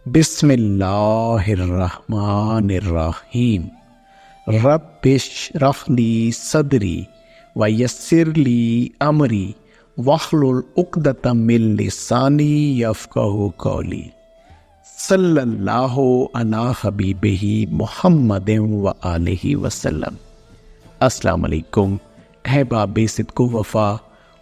بسم اللہ الرحمن الرحیم۔ رب اشرح لی صدری ویسر لی امری واحلل عقدۃ من لسانی یفقہوا قولی۔ صلی اللہ علی حبیبہ محمد وآلہ وسلم۔ السلام علیکم احباب صدق و وفا،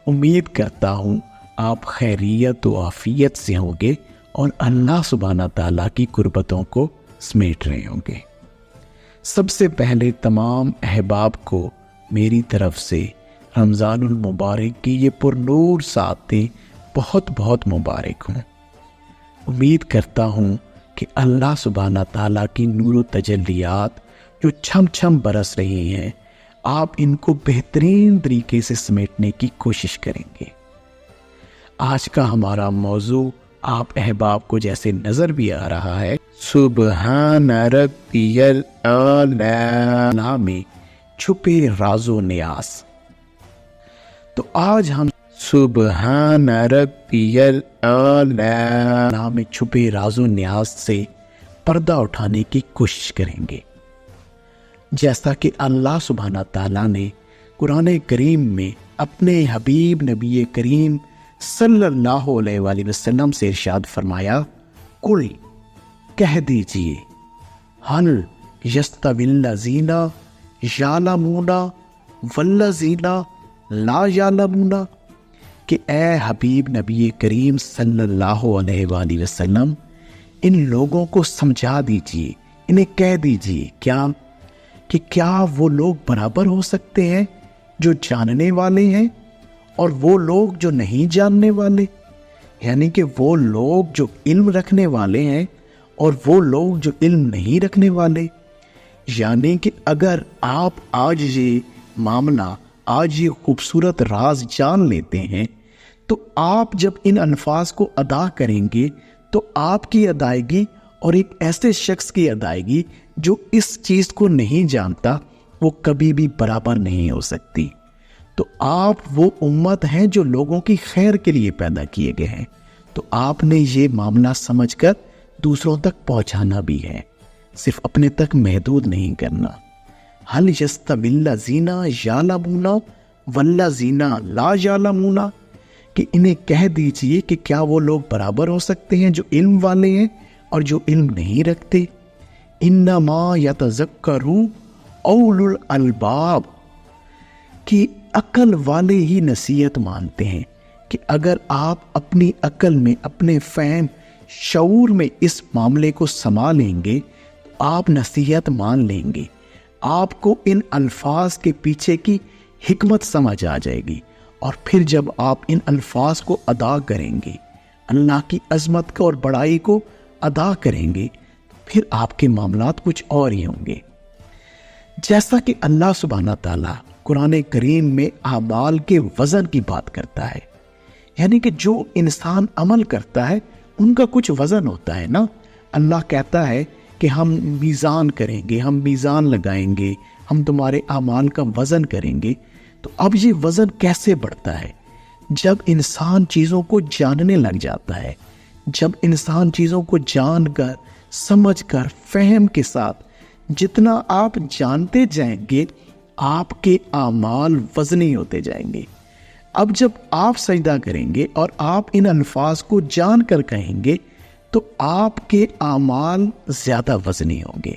امید کرتا ہوں آپ خیریت و عافیت سے ہوں گے اور اللہ سبحانہ تعالیٰ کی قربتوں کو سمیٹ رہے ہوں گے۔ سب سے پہلے تمام احباب کو میری طرف سے رمضان المبارک کی یہ پرنور ساعتیں بہت بہت مبارک ہوں۔ امید کرتا ہوں کہ اللہ سبحانہ تعالیٰ کی نور و تجلیات جو چھم چھم برس رہی ہیں، آپ ان کو بہترین طریقے سے سمیٹنے کی کوشش کریں گے۔ آج کا ہمارا موضوع آپ احباب کو جیسے نظر بھی آ رہا ہے، سبحان ربی الاعلی میں چھپے راز و نیاز۔ تو آج ہم سبحان ربی الاعلی میں چھپے راز و نیاز سے پردہ اٹھانے کی کوشش کریں گے۔ جیسا کہ اللہ سبحانہ تعالیٰ نے قرآن کریم میں اپنے حبیب نبی کریم صلی اللہ علیہ وآلہ وسلم سے ارشاد فرمایا، قل کہہ دیجئے، هل یستوی الذین یعلمون والذین لا یعلمون، کہ اے حبیب نبی کریم صلی اللہ علیہ وآلہ وسلم ان لوگوں کو سمجھا دیجئے، انہیں کہہ دیجئے کیا وہ لوگ برابر ہو سکتے ہیں جو جاننے والے ہیں اور وہ لوگ جو نہیں جاننے والے؟ یعنی کہ وہ لوگ جو علم رکھنے والے ہیں اور وہ لوگ جو علم نہیں رکھنے والے۔ یعنی کہ اگر آپ آج یہ معاملہ، آج یہ خوبصورت راز جان لیتے ہیں تو آپ جب ان الفاظ کو ادا کریں گے تو آپ کی ادائیگی اور ایک ایسے شخص کی ادائیگی جو اس چیز کو نہیں جانتا وہ کبھی بھی برابر نہیں ہو سکتی۔ تو آپ وہ امت ہیں جو لوگوں کی خیر کے لیے پیدا کیے گئے ہیں، تو آپ نے یہ معاملہ سمجھ کر دوسروں تک پہنچانا بھی ہے، صرف اپنے تک محدود نہیں کرنا۔ هل یستوی الذین یعلمون والذین لا یعلمون، کہ انہیں کہہ دیجئے کہ کیا وہ لوگ برابر ہو سکتے ہیں جو علم والے ہیں اور جو علم نہیں رکھتے۔ انما یتذکر اولو الالباب، کہ عقل والے ہی نصیحت مانتے ہیں، کہ اگر آپ اپنی عقل میں، اپنے فہم شعور میں اس معاملے کو سنبھالیں گے تو آپ نصیحت مان لیں گے، آپ کو ان الفاظ کے پیچھے کی حکمت سمجھ آ جائے گی، اور پھر جب آپ ان الفاظ کو ادا کریں گے، اللہ کی عظمت کو اور بڑائی کو ادا کریں گے، پھر آپ کے معاملات کچھ اور ہی ہوں گے۔ جیسا کہ اللہ سبحانہ تعالیٰ قرآن کریم میں اعمال کے وزن کی بات کرتا ہے، یعنی کہ جو انسان عمل کرتا ہے ان کا کچھ وزن ہوتا ہے نا۔ اللہ کہتا ہے کہ ہم میزان کریں گے، ہم میزان لگائیں گے، ہم تمہارے اعمال کا وزن کریں گے۔ تو اب یہ وزن کیسے بڑھتا ہے؟ جب انسان چیزوں کو جاننے لگ جاتا ہے، جب انسان چیزوں کو جان کر، سمجھ کر، فہم کے ساتھ جتنا آپ جانتے جائیں گے آپ کے اعمال وزنی ہوتے جائیں گے۔ اب جب آپ سجدہ کریں گے اور آپ ان الفاظ کو جان کر کہیں گے تو آپ کے اعمال زیادہ وزنی ہوں گے۔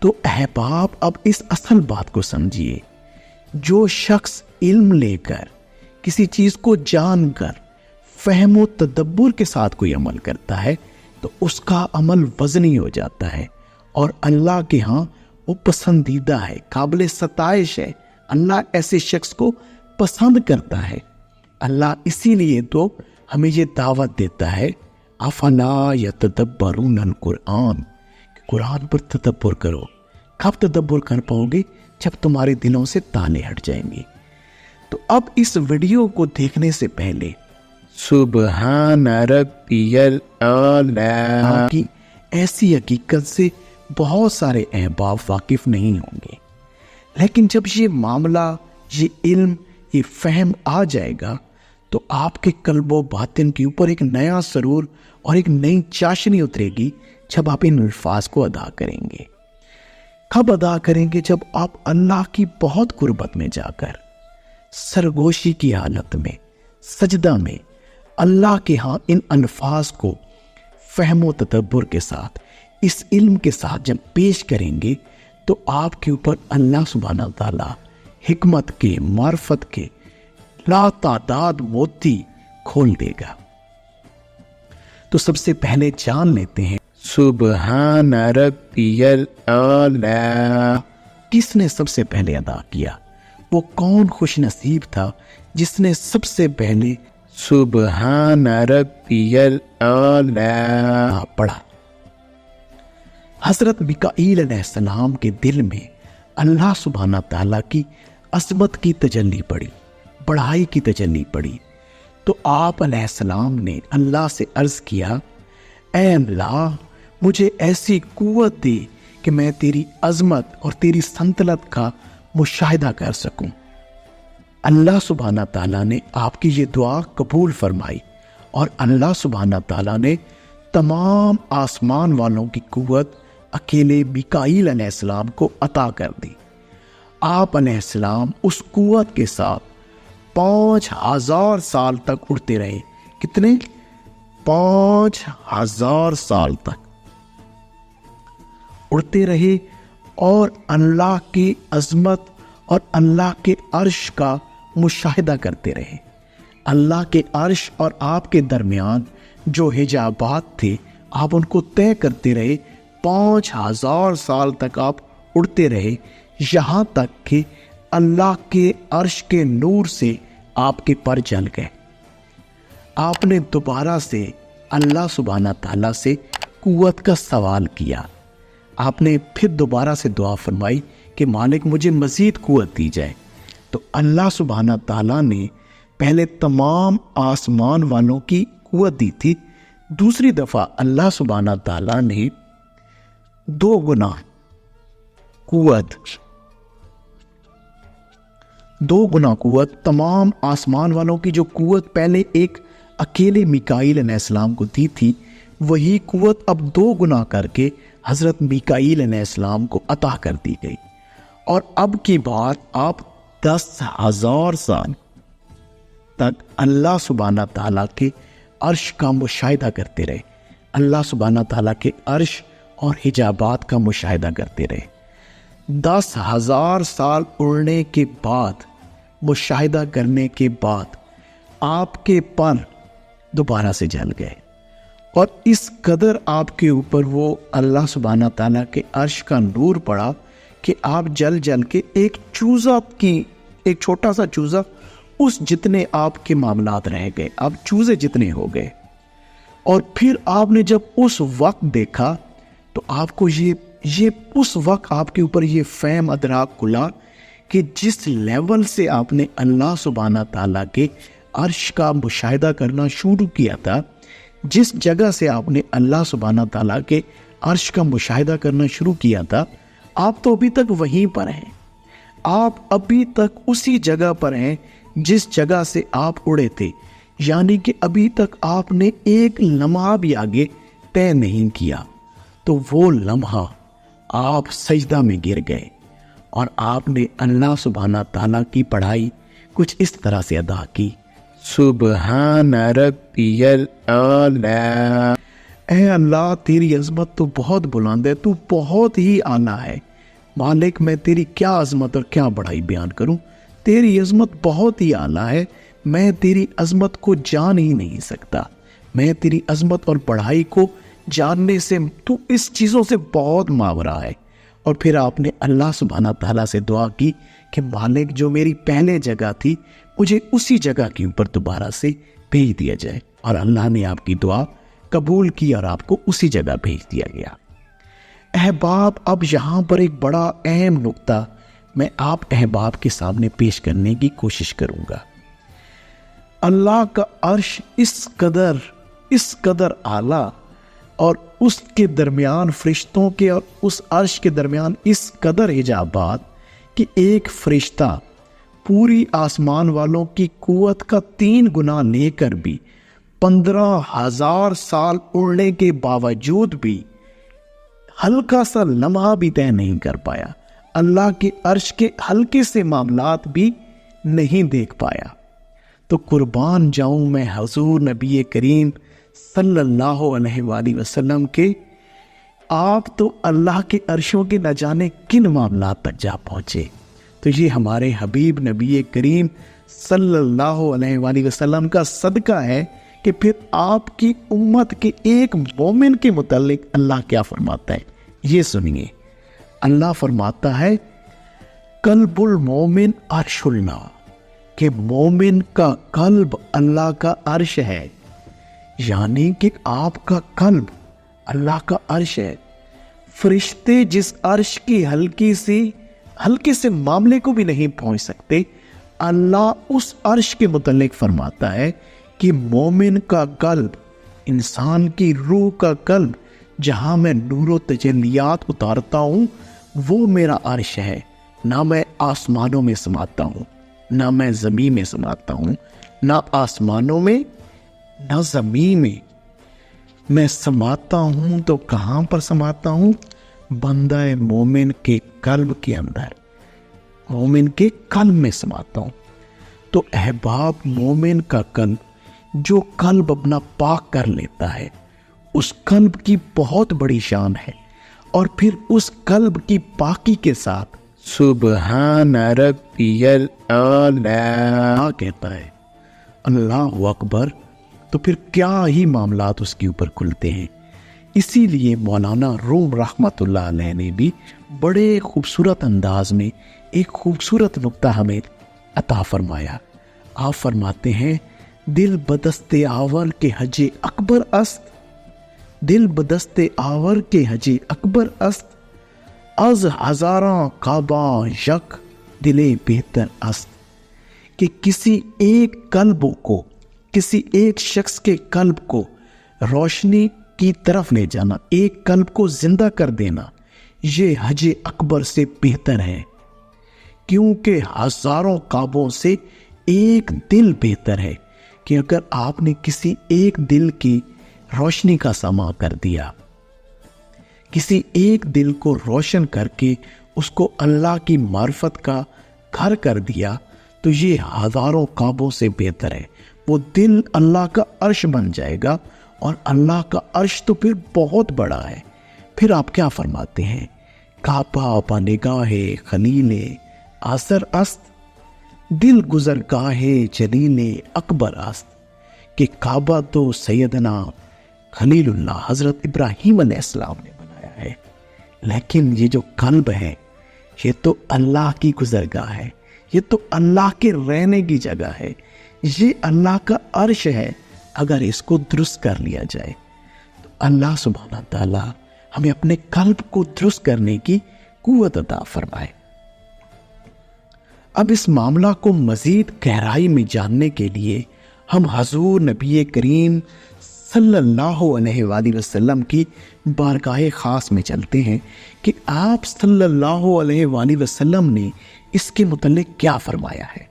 تو احباب اب اس اصل بات کو سمجھیے، جو شخص علم لے کر، کسی چیز کو جان کر، فہم و تدبر کے ساتھ کوئی عمل کرتا ہے تو اس کا عمل وزنی ہو جاتا ہے، اور اللہ کے ہاں وہ پسندیدہ ہے، قابل ستائش ہے۔ اللہ ایسے شخص کو پسند کرتا ہے۔ اللہ اسی لیے تو ہمیں یہ دعوت دیتا ہے، افلا یتدبرون القرآن، قرآن پر تدبر کرو۔ کب تدبر کر پاؤ گے؟ جب تمہارے دلوں سے تالے ہٹ جائیں گے۔ تو اب اس ویڈیو کو دیکھنے سے پہلے سبحان ربی الاعلی کی ایسی حقیقت سے بہت سارے احباب واقف نہیں ہوں گے، لیکن جب یہ معاملہ، یہ علم، یہ فہم آ جائے گا تو آپ کے قلب و باطن کے اوپر ایک نیا سرور اور ایک نئی چاشنی اترے گی جب آپ ان الفاظ کو ادا کریں گے۔ کب ادا کریں گے؟ جب آپ اللہ کی بہت قربت میں جا کر سرگوشی کی حالت میں، سجدہ میں اللہ کے ہاں ان الفاظ کو فہم و تدبر کے ساتھ، اس علم کے ساتھ جب پیش کریں گے تو آپ کے اوپر اللہ سبحانہ تعالیٰ حکمت کے، معرفت کے لا تعداد موتی کھول دے گا۔ تو سب سے پہلے جان لیتے ہیں سبحان ربی الاعلی کس نے سب سے پہلے ادا کیا؟ وہ کون خوش نصیب تھا جس نے سب سے پہلے سبحان ربی الاعلی پڑھا؟ حضرت میکائیل علیہ السلام کے دل میں اللہ سبحانہ تعالیٰ کی عظمت کی تجلی پڑی، بڑائی کی تجلی پڑی، تو آپ علیہ السلام نے اللہ سے عرض کیا، اے اللہ مجھے ایسی قوت دے کہ میں تیری عظمت اور تیری سلطنت کا مشاہدہ کر سکوں۔ اللہ سبحانہ تعالیٰ نے آپ کی یہ دعا قبول فرمائی اور اللہ سبحانہ تعالیٰ نے تمام آسمان والوں کی قوت اکیلے میکائیل علیہ السلام کو عطا کر دی۔ آپ علیہ السلام اس قوت کے ساتھ 5000 سال تک اڑتے رہے۔ کتنے؟ 5000 سال تک اڑتے رہے اور اللہ کی عظمت اور اللہ کے عرش کا مشاہدہ کرتے رہے۔ اللہ کے عرش اور آپ کے درمیان جو حجابات تھے آپ ان کو طے کرتے رہے۔ 5000 سال تک آپ اڑتے رہے، یہاں تک کہ اللہ کے عرش کے نور سے آپ کے پر جل گئے۔ آپ نے دوبارہ سے اللہ سبحانہ تعالیٰ سے قوت کا سوال کیا۔ آپ نے پھر دوبارہ سے دعا فرمائی کہ مالک مجھے مزید قوت دی جائے۔ تو اللہ سبحانہ تعالیٰ نے پہلے تمام آسمان والوں کی قوت دی تھی، دوسری دفعہ اللہ سبحانہ تعالیٰ نے 2 گنا قوت تمام آسمان والوں کی جو قوت پہلے ایک اکیلے میکائیل علیہ السلام کو دی تھی، وہی قوت اب 2 گنا کر کے حضرت میکائیل علیہ السلام کو عطا کر دی گئی۔ اور اب کی بات آپ 10,000 سال تک اللہ سبحانہ تعالیٰ کے عرش کا مشاہدہ کرتے رہے، اللہ سبحانہ تعالیٰ کے عرش اور حجابات کا مشاہدہ کرتے رہے۔ 10,000 سال اڑنے کے بعد، مشاہدہ کرنے کے بعد آپ کے پر دوبارہ سے جل گئے، اور اس قدر آپ کے اوپر وہ اللہ سبحانہ تعالیٰ کے عرش کا نور پڑا کہ آپ جل جل کے ایک چھوٹا سا چوزا اس جتنے آپ کے معاملات رہ گئے، آپ چوزے جتنے ہو گئے۔ اور پھر آپ نے جب اس وقت دیکھا تو آپ کو یہ اس وقت آپ کے اوپر یہ فہم ادراک کھلا کہ جس لیول سے آپ نے اللہ سبحانہ تعالیٰ کے عرش کا مشاہدہ کرنا شروع کیا تھا، جس جگہ سے آپ نے اللہ سبحانہ تعالیٰ کے عرش کا مشاہدہ کرنا شروع کیا تھا، آپ تو ابھی تک وہیں پر ہیں، آپ ابھی تک اسی جگہ پر ہیں جس جگہ سے آپ اڑے تھے، یعنی کہ ابھی تک آپ نے ایک لمحہ بھی آگے طے نہیں کیا۔ تو وہ لمحہ آپ سجدہ میں گر گئے اور آپ نے اللہ سبحانہ تعالیٰ کی پڑھائی کچھ اس طرح سے ادا کی، سبحان ربی الاعلی، اے اللہ تیری عظمت تو بہت بلند ہے، تو بہت ہی اعلیٰ ہے، مالک میں تیری کیا عظمت اور کیا بڑائی بیان کروں، تیری عظمت بہت ہی اعلیٰ ہے، میں تیری عظمت کو جان ہی نہیں سکتا، میں تیری عظمت اور بڑائی کو جاننے سے تو اس چیزوں سے بہت ماورا ہے۔ اور پھر آپ نے اللہ سبحانہ تعالیٰ سے دعا کی کہ مالک جو میری پہلے جگہ تھی مجھے اسی جگہ کے اوپر دوبارہ سے بھیج دیا جائے، اور اللہ نے آپ کی دعا قبول کی اور آپ کو اسی جگہ بھیج دیا گیا۔ احباب، اب یہاں پر ایک بڑا اہم نقطہ میں آپ احباب کے سامنے پیش کرنے کی کوشش کروں گا۔ اللہ کا عرش اس قدر اعلیٰ، اور اس کے درمیان فرشتوں کے اور اس عرش کے درمیان اس قدر حجابات کہ ایک فرشتہ پوری آسمان والوں کی قوت کا 3 گنا لے کر بھی 15,000 سال اڑنے کے باوجود بھی ہلکا سا لمحہ بھی طے نہیں کر پایا، اللہ کے عرش کے ہلکے سے معاملات بھی نہیں دیکھ پایا۔ تو قربان جاؤں میں حضور نبی کریم صلی اللہ علیہ وآلہ وسلم کے، آپ تو اللہ کے عرشوں کے نہ جانے کن معاملات تک جا پہنچے، تو یہ ہمارے حبیب نبی کریم صلی اللہ علیہ وآلہ وسلم کا صدقہ ہے کہ پھر آپ کی امت کے ایک مومن کے متعلق اللہ کیا فرماتا ہے، یہ سنیے۔ اللہ فرماتا ہے قلب المومن عرش اللہ، کہ مومن کا قلب اللہ کا عرش ہے، یعنی کہ آپ کا قلب اللہ کا عرش ہے۔ فرشتے جس عرش کی ہلکے سے معاملے کو بھی نہیں پہنچ سکتے، اللہ اس عرش کے متعلق فرماتا ہے کہ مومن کا قلب، انسان کی روح کا قلب، جہاں میں نور و تجلیات اتارتا ہوں وہ میرا عرش ہے۔ نہ میں آسمانوں میں سماتا ہوں، نہ میں زمین میں سماتا ہوں، نہ آسمانوں میں نہ زمین میں میں سماتا ہوں، تو کہاں پر سماتا ہوں؟ بندہ مومن کے قلب کے اندر، مومن کے قلب میں سماتا ہوں۔ تو احباب، مومن کا قلب، جو قلب اپنا پاک کر لیتا ہے، اس قلب کی بہت بڑی شان ہے، اور پھر اس قلب کی پاکی کے ساتھ سبحان ربی الاعلی کہتا ہے، اللہ اکبر، تو پھر کیا ہی معاملات اس کے اوپر کھلتے ہیں۔ اسی لیے مولانا روم رحمت اللہ علیہ نے بھی بڑے خوبصورت انداز میں ایک خوبصورت نکتہ ہمیں عطا فرمایا۔ آپ فرماتے ہیں دل بدست آور کے حج اکبر است، دل بدست آور کے حج اکبر است، از ہزاراں کعبہ یک دل بہتر است، کہ کسی ایک قلب کو، کسی ایک شخص کے قلب کو روشنی کی طرف لے جانا، ایک قلب کو زندہ کر دینا، یہ حج اکبر سے بہتر ہے، کیونکہ ہزاروں کعبوں سے ایک دل بہتر ہے۔ کہ اگر آپ نے کسی ایک دل کی روشنی کا سامان کر دیا، کسی ایک دل کو روشن کر کے اس کو اللہ کی معرفت کا گھر کر دیا، تو یہ ہزاروں کعبوں سے بہتر ہے۔ وہ دل اللہ کا عرش بن جائے گا، اور اللہ کا عرش تو پھر بہت بڑا ہے۔ پھر آپ کیا فرماتے ہیں؟ کعبہ پا نگاہ خلیل آثر است، دل گزر گاہ جلیل اکبر است، کہ کعبہ تو سیدنا خلیل اللہ حضرت ابراہیم علیہ السلام نے بنایا ہے، لیکن یہ جو قلب ہے یہ تو اللہ کی گزرگاہ ہے، یہ تو اللہ کے رہنے کی جگہ ہے، یہ اللہ کا عرش ہے۔ اگر اس کو درست کر لیا جائے تو اللہ سبحانہ تعالی ہمیں اپنے قلب کو درست کرنے کی قوت عطا فرمائے۔ اب اس معاملہ کو مزید گہرائی میں جاننے کے لیے ہم حضور نبی کریم صلی اللہ علیہ وآلہ وسلم کی بارگاہ خاص میں چلتے ہیں کہ آپ صلی اللہ علیہ وآلہ وسلم نے اس کے متعلق کیا فرمایا ہے۔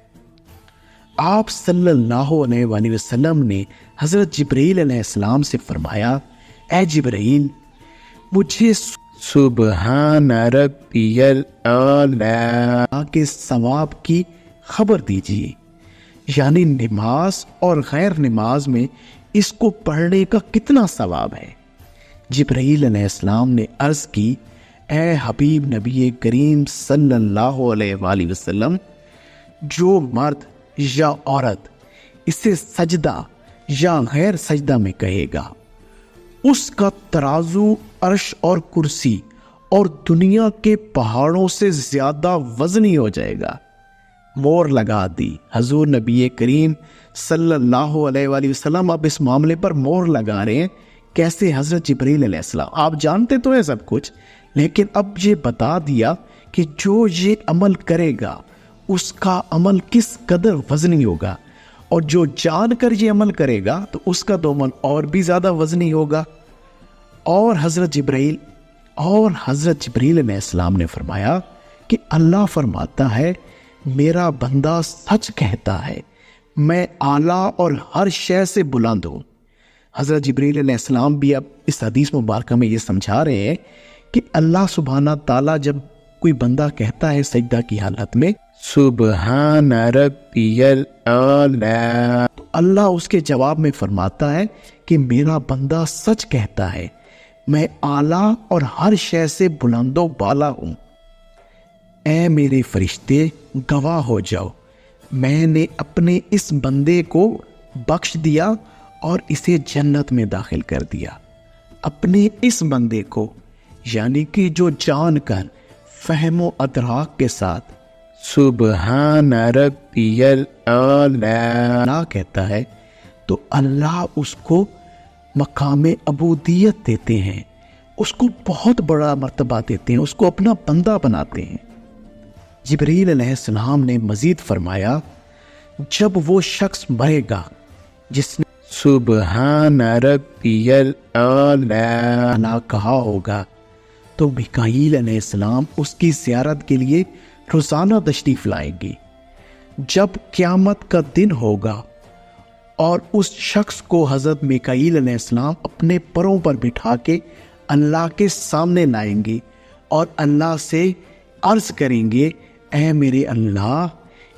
آپ صلی اللہ علیہ وآلہ وسلم نے حضرت جبرائیل علیہ السلام سے فرمایا، اے جبرائیل، مجھے سبحان ربی الاعلی کے ثواب کی خبر دیجیے، یعنی نماز اور غیر نماز میں اس کو پڑھنے کا کتنا ثواب ہے۔ جبرائیل علیہ السلام نے عرض کی، اے حبیب نبی کریم صلی اللہ علیہ وآلہ وسلم، جو مرد یا عورت اسے سجدہ یا غیر سجدہ میں کہے گا، اس کا ترازو عرش اور کرسی اور دنیا کے پہاڑوں سے زیادہ وزنی ہو جائے گا۔ مور لگا دی حضور نبی کریم صلی اللہ علیہ وآلہ وسلم اب اس معاملے پر مور لگا رہے ہیں۔ کیسے؟ حضرت جبرائیل علیہ السلام، آپ جانتے تو ہیں سب کچھ، لیکن اب یہ بتا دیا کہ جو یہ عمل کرے گا اس کا عمل کس قدر وزنی ہوگا، اور جو جان کر یہ عمل کرے گا تو اس کا تو عمل اور بھی زیادہ وزنی ہوگا۔ اور حضرت جبرائیل علیہ السلام نے فرمایا کہ اللہ فرماتا ہے میرا بندہ سچ کہتا ہے، میں اعلیٰ اور ہر شے سے بلند ہوں۔ حضرت جبریل علیہ السلام بھی اب اس حدیث مبارکہ میں یہ سمجھا رہے ہیں کہ اللہ سبحانہ تعالیٰ جب کوئی بندہ کہتا ہے سجدہ کی حالت میں سبحان ربی الاعلی، تو اللہ اس کے جواب میں فرماتا ہے کہ میرا بندہ سچ کہتا ہے، میں اعلیٰ اور ہر شے سے بلند و بالا ہوں۔ اے میرے فرشتے گواہ ہو جاؤ، میں نے اپنے اس بندے کو بخش دیا اور اسے جنت میں داخل کر دیا۔ اپنے اس بندے کو، یعنی کہ جو جان کر فہم و ادراک کے ساتھ سبحان ربی الاعلی کہتا ہے، تو اللہ اس کو مقام عبودیت دیتے ہیں، اس کو بہت بڑا مرتبہ دیتے ہیں، اس کو اپنا بندہ بناتے ہیں۔ جبریل علیہ السلام نے مزید فرمایا، جب وہ شخص مرے گا جس نے سبحان ربی الاعلی کہا ہوگا، تو میکائیل علیہ السلام اس کی زیارت کے لیے روزانہ تشریف لائیں گے۔ جب قیامت کا دن ہوگا اور اس شخص کو حضرت میکائیل علیہ السلام اپنے پروں پر بٹھا کے اللہ کے سامنے لائیں گے اور اللہ سے عرض کریں گے، اے میرے اللہ،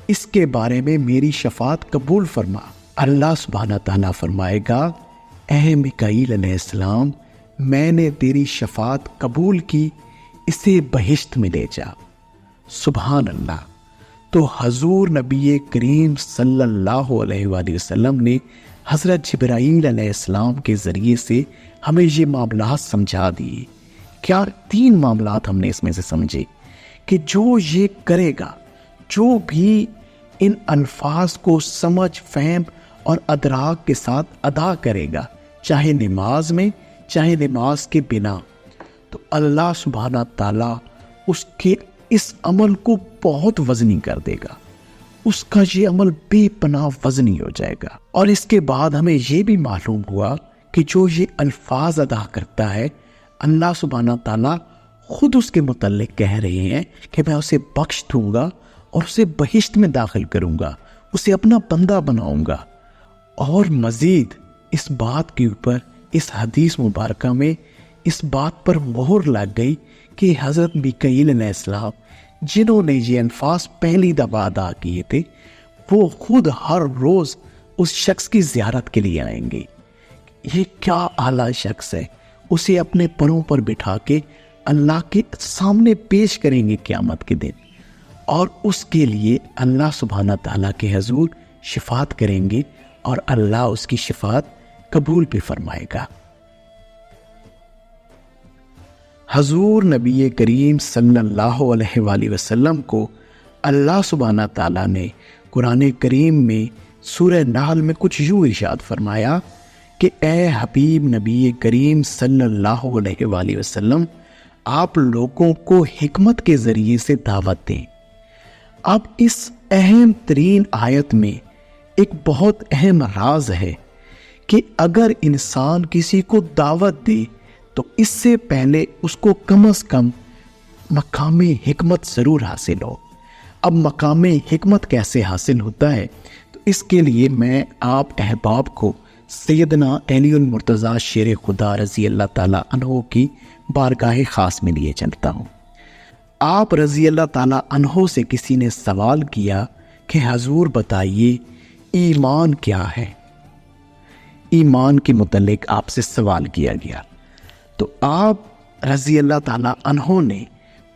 اس کے بارے میں میری شفاعت قبول فرما۔ اللہ سبحانہ تعالیٰ فرمائے گا، اے میکائیل علیہ السلام، میں نے تیری شفاعت قبول کی، اسے بہشت میں لے جا۔ سبحان اللہ۔ تو حضور نبی کریم صلی اللہ علیہ وآلہ وسلم نے حضرت جبرائیل علیہ السلام کے ذریعے سے ہمیں یہ معاملات سمجھا دیے۔ کیا 3 معاملات ہم نے اس میں سے سمجھے کہ جو یہ کرے گا، جو بھی ان الفاظ کو سمجھ، فہم اور ادراک کے ساتھ ادا کرے گا، چاہے نماز میں چاہے نماز کے بنا، تو اللہ سبحانہ تعالیٰ اس کے اس عمل کو بہت وزنی کر دے گا، اس کا یہ عمل بے پناہ وزنی ہو جائے گا۔ اور اس کے بعد ہمیں یہ بھی معلوم ہوا کہ جو یہ الفاظ ادا کرتا ہے، اللہ سبحانہ تعالیٰ خود اس کے متعلق کہہ رہے ہیں کہ میں اسے بخش دوں گا اور اسے بہشت میں داخل کروں گا، اسے اپنا بندہ بناؤں گا۔ اور مزید اس بات کے اوپر اس حدیث مبارکہ میں اس بات پر مہر لگ گئی کہ حضرت میکائیل علیہ السلام جنہوں نے یہ الفاظ پہلی دفعہ ادا کیے تھے، وہ خود ہر روز اس شخص کی زیارت کے لیے آئیں گے۔ یہ کیا اعلیٰ شخص ہے، اسے اپنے پروں پر بٹھا کے اللہ کے سامنے پیش کریں گے قیامت کے دن، اور اس کے لیے اللہ سبحانہ تعالیٰ کے حضور شفاعت کریں گے اور اللہ اس کی شفاعت قبول بھی فرمائے گا۔ حضور نبی کریم صلی اللہ علیہ وآلہ وسلم کو اللہ سبحانہ تعالیٰ نے قرآن کریم میں سورہ نحل میں کچھ یوں ارشاد فرمایا کہ اے حبیب نبی کریم صلی اللہ علیہ وآلہ وسلم، آپ لوگوں کو حکمت کے ذریعے سے دعوت دیں۔ اب اس اہم ترین آیت میں ایک بہت اہم راز ہے کہ اگر انسان کسی کو دعوت دے تو اس سے پہلے اس کو کم از کم مقام حکمت ضرور حاصل ہو۔ اب مقام حکمت کیسے حاصل ہوتا ہے؟ تو اس کے لیے میں آپ احباب کو سیدنا علی المرتضیٰ شیر خدا رضی اللہ تعالیٰ عنہ کی بارگاہ خاص میں لیے چلتا ہوں۔ آپ رضی اللہ تعالیٰ عنہ سے کسی نے سوال کیا کہ حضور بتائیے ایمان کیا ہے؟ ایمان کے متعلق آپ سے سوال کیا گیا تو آپ رضی اللہ تعالیٰ عنہ نے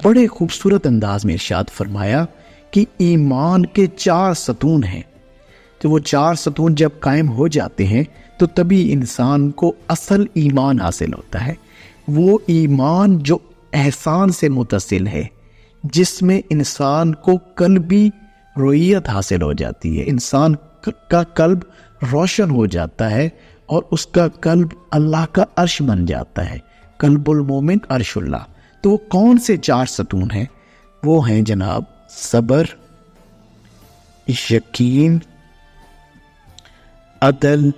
بڑے خوبصورت انداز میں ارشاد فرمایا کہ ایمان کے 4 ستون ہیں، تو وہ 4 ستون جب قائم ہو جاتے ہیں تو تبھی انسان کو اصل ایمان حاصل ہوتا ہے۔ وہ ایمان جو احسان سے متصل ہے، جس میں انسان کو قلبی رویت حاصل ہو جاتی ہے، انسان کا قلب روشن ہو جاتا ہے اور اس کا قلب اللہ کا عرش بن جاتا ہے، قلب المومن عرش اللہ۔ تو وہ کون سے 4 ستون ہیں؟ وہ ہیں جناب صبر، یقین، عدل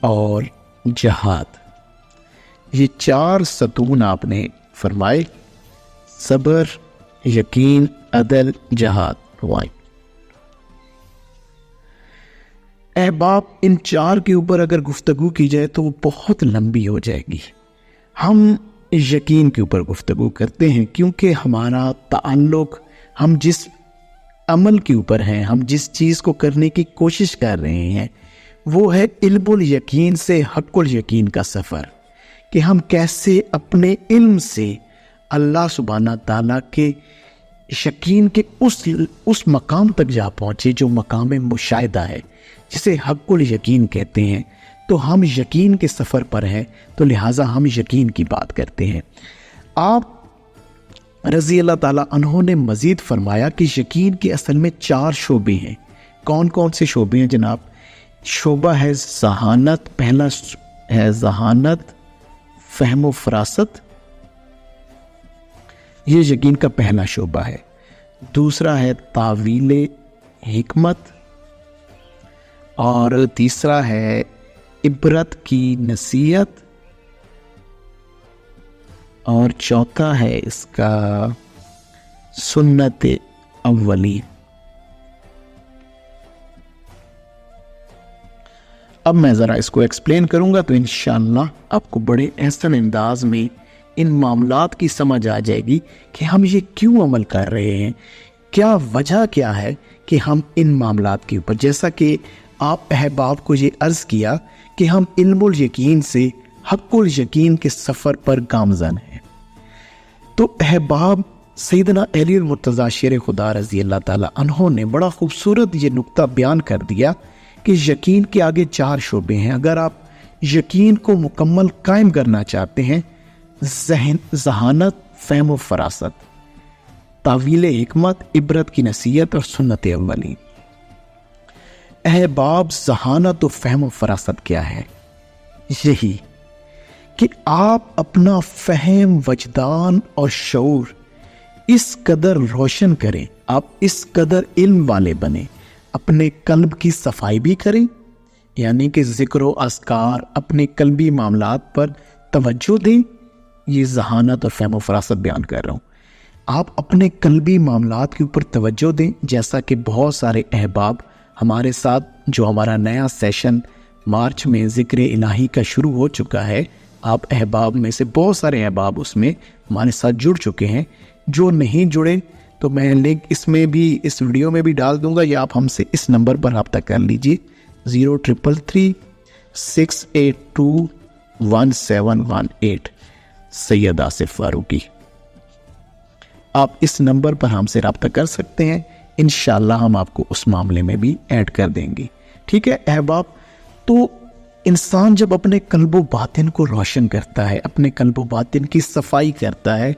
اور جہاد۔ یہ 4 ستون آپ نے فرمائے، صبر، یقین، عدل، جہاد۔ فرمائیں۔ احباب، ان 4 کے اوپر اگر گفتگو کی جائے تو وہ بہت لمبی ہو جائے گی۔ ہم یقین کے اوپر گفتگو کرتے ہیں کیونکہ ہمارا تعلق ہم جس عمل کے اوپر ہیں، ہم جس چیز کو کرنے کی کوشش کر رہے ہیں، وہ ہے علم الیقین سے حق الیقین کا سفر، کہ ہم کیسے اپنے علم سے اللہ سبحانہ تعالیٰ کے یقین کے اس مقام تک جا پہنچے جو مقام مشاہدہ ہے، جسے حق الیقین کہتے ہیں۔ تو ہم یقین کے سفر پر ہیں، تو لہٰذا ہم یقین کی بات کرتے ہیں۔ آپ رضی اللہ تعالیٰ عنہ نے مزید فرمایا کہ یقین کے اصل میں 4 شعبے ہیں۔ کون کون سے شعبے ہیں جناب؟ شعبہ ہے ذہانت، پہلا ہے ذہانت، فہم و فراست، یہ یقین کا پہلا شعبہ ہے۔ دوسرا ہے تاویل حکمت، اور تیسرا ہے عبرت کی نصیحت، اور چوتھا ہے اس کا سنت اولی۔ اب میں ذرا اس کو ایکسپلین کروں گا تو انشاءاللہ آپ کو بڑے احسن انداز میں ان معاملات کی سمجھ آ جائے گی کہ ہم یہ کیوں عمل کر رہے ہیں، کیا وجہ کیا ہے کہ ہم ان معاملات کے اوپر، جیسا کہ آپ احباب کو یہ عرض کیا کہ ہم علم الیقین سے حق الیقین کے سفر پر گامزن ہیں۔ تو احباب، سیدنا علی المرتضیٰ شیر خدا رضی اللہ تعالیٰ عنہ نے بڑا خوبصورت یہ نقطہ بیان کر دیا کہ یقین کے آگے 4 شعبے ہیں۔ اگر آپ یقین کو مکمل قائم کرنا چاہتے ہیں، ذہانت، فہم و فراست، تاویل حکمت، عبرت کی نصیحت اور سنت اولی۔ احباب، ذہانت و فہم و فراست کیا ہے؟ یہی کہ آپ اپنا فہم، وجدان اور شعور اس قدر روشن کریں، آپ اس قدر علم والے بنیں، اپنے قلب کی صفائی بھی کریں، یعنی کہ ذکر و اذکار، اپنے قلبی معاملات پر توجہ دیں۔ یہ ذہانت اور فہم و فراست بیان کر رہا ہوں۔ آپ اپنے قلبی معاملات کے اوپر توجہ دیں، جیسا کہ بہت سارے احباب ہمارے ساتھ، جو ہمارا نیا سیشن مارچ میں ذکر الہی کا شروع ہو چکا ہے، آپ احباب میں سے بہت سارے احباب اس میں ہمارے ساتھ جڑ چکے ہیں۔ جو نہیں جڑے تو میں لنک اس میں بھی، اس ویڈیو میں بھی ڈال دوں گا، یا آپ ہم سے اس نمبر پر رابطہ کر لیجئے 033368211718 سید آصف فاروقی۔ آپ اس نمبر پر ہم سے رابطہ کر سکتے ہیں، انشاءاللہ ہم آپ کو اس معاملے میں بھی ایڈ کر دیں گے۔ ٹھیک ہے احباب، تو انسان جب اپنے قلب و باطن کو روشن کرتا ہے، اپنے قلب و باطن کی صفائی کرتا ہے،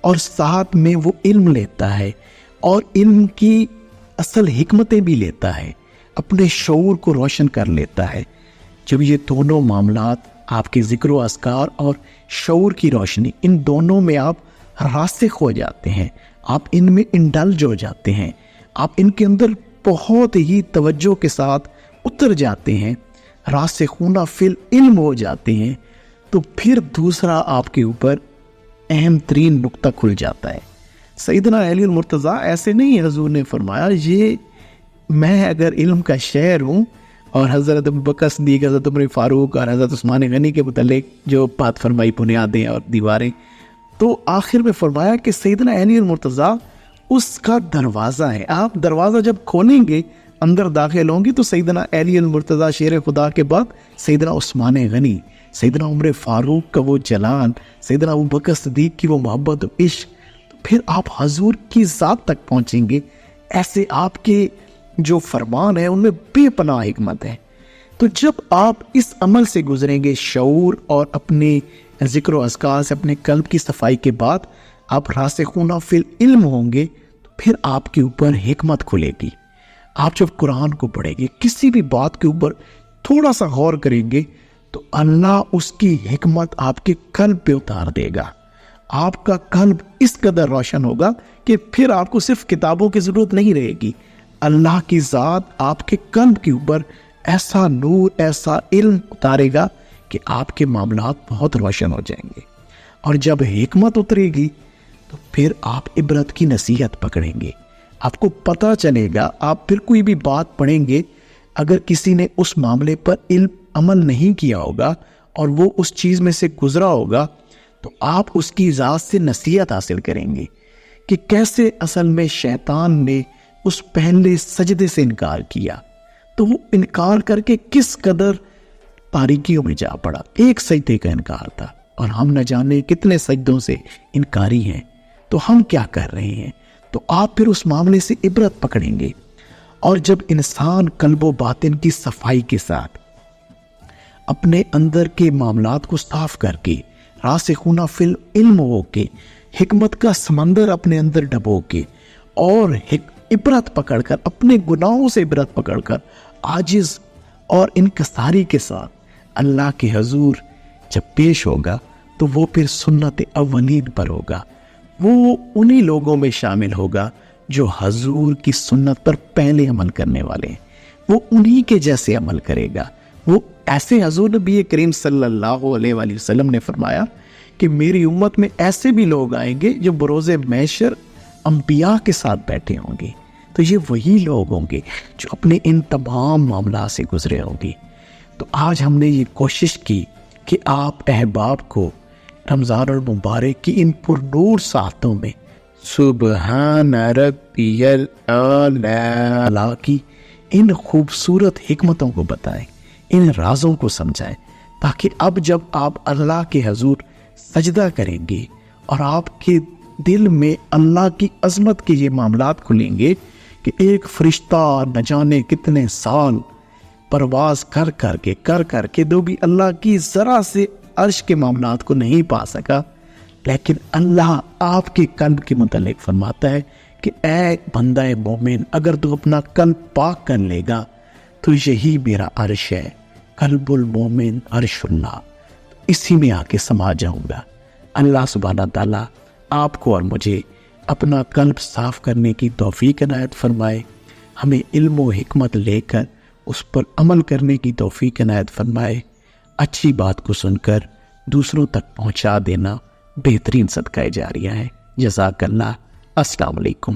اور ساتھ میں وہ علم لیتا ہے اور علم کی اصل حکمتیں بھی لیتا ہے، اپنے شعور کو روشن کر لیتا ہے، جب یہ دونوں معاملات آپ کے ذکر و اذکار اور شعور کی روشنی، ان دونوں میں آپ راسخ ہو جاتے ہیں، آپ ان میں انڈلج ہو جاتے ہیں، آپ ان کے اندر بہت ہی توجہ کے ساتھ اتر جاتے ہیں، راسخون فی العلم ہو جاتے ہیں، تو پھر دوسرا آپ کے اوپر اہم ترین نقطہ کھل جاتا ہے۔ سیدنا علی المرتضیٰ ایسے نہیں، حضور نے فرمایا یہ میں اگر علم کا شہر ہوں، اور حضرت ابوبکر صدیق، حضرت عمر فاروق اور حضرت عثمان غنی کے متعلق جو بات فرمائی، بنیادیں اور دیواریں، تو آخر میں فرمایا کہ سیدنا علی المرتضیٰ اس کا دروازہ ہے۔ آپ دروازہ جب کھولیں گے، اندر داخل ہوں گی، تو سیدنا علی المرتضیٰ شیر خدا کے بعد سیدنا عثمان غنی، سیدنا عمر فاروق کا وہ جلال، سیدنا ابوبکر صدیق کی وہ محبت و عشق، تو پھر آپ حضور کی ذات تک پہنچیں گے۔ ایسے آپ کے جو فرمان ہیں ان میں بے پناہ حکمت ہے۔ تو جب آپ اس عمل سے گزریں گے، شعور اور اپنے ذکر و اذکار سے اپنے قلب کی صفائی کے بعد آپ راسخون فی العلم ہوں گے، تو پھر آپ کے اوپر حکمت کھلے گی۔ آپ جب قرآن کو پڑھیں گے، کسی بھی بات کے اوپر تھوڑا سا غور کریں گے، تو اللہ اس کی حکمت آپ کے قلب پہ اتار دے گا۔ آپ کا قلب اس قدر روشن ہوگا کہ پھر آپ کو صرف کتابوں کی ضرورت نہیں رہے گی، اللہ کی ذات آپ کے قلب کے اوپر ایسا نور، ایسا علم اتارے گا کہ آپ کے معاملات بہت روشن ہو جائیں گے۔ اور جب حکمت اترے گی تو پھر آپ عبرت کی نصیحت پکڑیں گے، آپ کو پتہ چلے گا. آپ پھر کوئی بھی بات پڑھیں گے, اگر کسی نے اس معاملے پر علم عمل نہیں کیا ہوگا اور وہ اس چیز میں سے گزرا ہوگا, تو آپ اس کی ذات سے نصیحت حاصل کریں گے کہ کیسے اصل میں شیطان نے اس پہلے سجدے سے انکار کیا, تو وہ انکار کر کے کس قدر تاریکیوں میں جا پڑا. ایک سجدے کا انکار تھا اور ہم نہ جانے کتنے سجدوں سے انکاری ہیں. تو ہم کیا کر رہے ہیں؟ تو آپ پھر اس معاملے سے عبرت پکڑیں گے. اور جب انسان قلب و باطن کی صفائی کے ساتھ اپنے اندر کے معاملات کو صاف کر کے راسخون فی العلم ہو کے حکمت کا سمندر اپنے اندر ڈبو کے اور عبرت پکڑ کر اپنے گناہوں سے عبرت پکڑ کر عاجز اور انکساری کے ساتھ اللہ کے حضور جب پیش ہوگا, تو وہ پھر سنت اولین پر ہوگا. وہ انہی لوگوں میں شامل ہوگا جو حضور کی سنت پر پہلے عمل کرنے والے ہیں. وہ انہی کے جیسے عمل کرے گا. وہ ایسے حضور نبی کریم صلی اللہ علیہ وآلہ وسلم نے فرمایا کہ میری امت میں ایسے بھی لوگ آئیں گے جو بروز محشر انبیاء کے ساتھ بیٹھے ہوں گے. تو یہ وہی لوگ ہوں گے جو اپنے ان تمام معاملات سے گزرے ہوں گے. تو آج ہم نے یہ کوشش کی کہ آپ احباب کو رمضان المبارک کی ان پرنور ساعتوں میں سبحان ربی الاعلی کی ان خوبصورت حکمتوں کو بتائیں, ان رازوں کو سمجھائیں, تاکہ اب جب آپ اللہ کے حضور سجدہ کریں گے اور آپ کے دل میں اللہ کی عظمت کے یہ معاملات کھلیں گے کہ ایک فرشتہ نہ جانے کتنے سال پرواز کر کر کے دو بھی اللہ کی ذرا سے عرش کے معاملات کو نہیں پا سکا, لیکن اللہ آپ کے قلب کے متعلق فرماتا ہے کہ اے بندہ مومن, اگر تو اپنا قلب پاک کر لے گا تو یہی میرا عرش ہے, قلب المومن عرش اللہ, اسی میں آ کے سما جاؤں گا. اللہ سبحانہ تعالیٰ آپ کو اور مجھے اپنا قلب صاف کرنے کی توفیق عنایت فرمائے, ہمیں علم و حکمت لے کر اس پر عمل کرنے کی توفیق عنایت فرمائے. اچھی بات کو سن کر دوسروں تک پہنچا دینا بہترین صدقہ جاریہ ہے. جزاک اللہ. السلام علیکم.